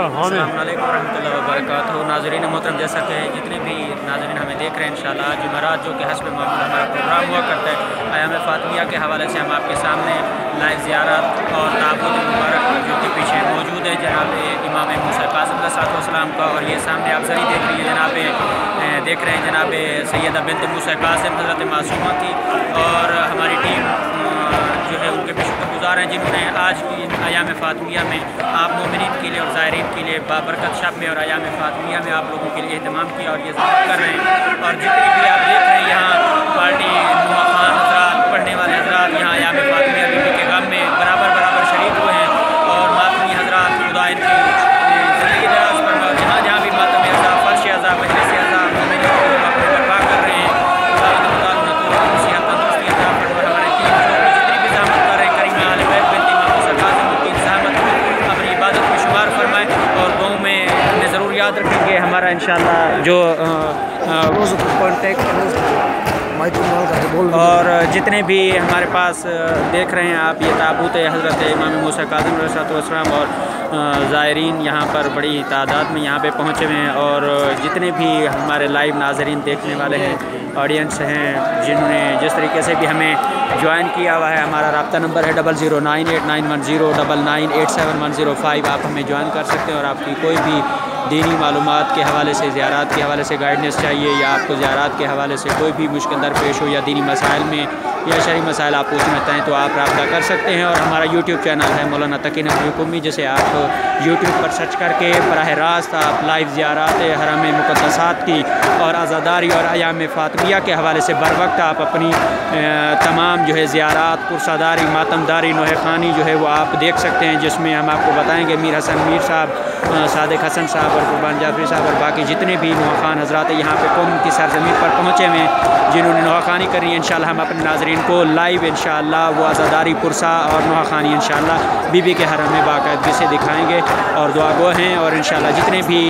अस्सलाम वालेकुम रहमतुल्लाहि व बरकातहू। नाज़रीन मोहतरम, जैसा कि जितने भी नाज़रीन हमें देख रहे हैं, इंशाअल्लाह जुमेरात जो कि हस्ब मामूल हमारा प्रोग्राम हुआ करता है अयाम फ़ातिमिया के हवाले से हम आपके सामने लाइव ज़ियारत और ताबूत मुबारक जो कि पीछे मौजूद है जनाब इमाम मूसा काज़िम अलैहिस्सलाम का, और ये सामने आप सही देख रही है देख रहे हैं जनाब सैयदा बिन्त मूसा काज़िम हज़रत मासूमा की, और हमारी टीम जो है उनके भी शुक्रगुज़ार हैं जिन्होंने आज की अयाम फ़ातिमिया में आप मोमिनीन के लिए और ज़ायरीन के लिए बाबरकत शब में और अयाम फ़ातिमिया में आप लोगों के लिए एहतमाम किया और ये ज़रूर कर रहे हैं। और जितनी भी आप देख रहे हैं यहाँ पार्टी नुमा खान हज़रात, पढ़ने वाले हज़रात यहाँ अयाम फ़ातिमिया बीबी के गम में बराबर शरीक हुए हैं, और मातमी हज़रात खुदा इनकी ज़िंदगी दराज़ फरमाए। जहाँ जहाँ भी मातमी हज़रात, फर्श हज़रात, मजलिस हज़रात मोमिनीन को अपने बर्पा कर रहे हैं, याद रखेंगे हमारा इंशाल्लाह जो कॉन्टेक्ट और जितने भी हमारे पास देख रहे हैं आप, ये ताबूत हज़रत इमाम मूसा काज़िम अलैहिस्सलाम और ज़ायरीन यहाँ पर बड़ी तादाद में यहाँ पे पहुँचे हुए हैं, और जितने भी हमारे लाइव नाज़रीन देखने वाले हैं, ऑडियंस हैं, जिन्होंने जिस तरीके से भी हमें ज्वाइन किया हुआ है, हमारा रब्ता नंबर है 009891098710 आप हमें ज्वाइन कर सकते हैं। और आपकी कोई भी दीनी मालूमात के हवाले से, ज़ियारात के हवाले से गाइडेंस चाहिए, या आपको ज़ियारात के हवाले से कोई भी मुश्किल दरपेश हो, या दीनी मसाइल में या शरई मसाइल आप पूछना चाहें तो आप रब्ता कर सकते हैं। और हमारा यूट्यूब चैनल है मौलाना तकी नकवी हुक्मी, जिसे आप यूट्यूब पर सर्च करके बराह रास्त आप लाइव ज़ियारात हरम मुक़द्दसात की और आज़ादारी और अयाम फ़ातिमिया के हवाले से बर वक्त आप अपनी तमाम जो है ज़ियारात, कुर्सादारी, मातमदारी, नोहे खानी जो है वो आप देख सकते हैं, जिसमें हम आपको बताएँगे मीर हसन मीर साहब, सादिक हसन साहब और कुर्बान जाफरी साहब और बाकी जितने भी नोहा खान हज़रात यहाँ पे कौम की सरज़मीन पर पहुँचे हुए हैं जिन्होंने नोहा खानी करनी है। इंशाअल्लाह हम अपने नाज़रीन को लाइव इंशाअल्लाह वो आज़ादारी, पुरसा और नोहा खानी इंशाअल्लाह बीबी के हरम में बाकायदगी से दिखाएँगे और दुआ गो हैं। और इंशाअल्लाह जितने भी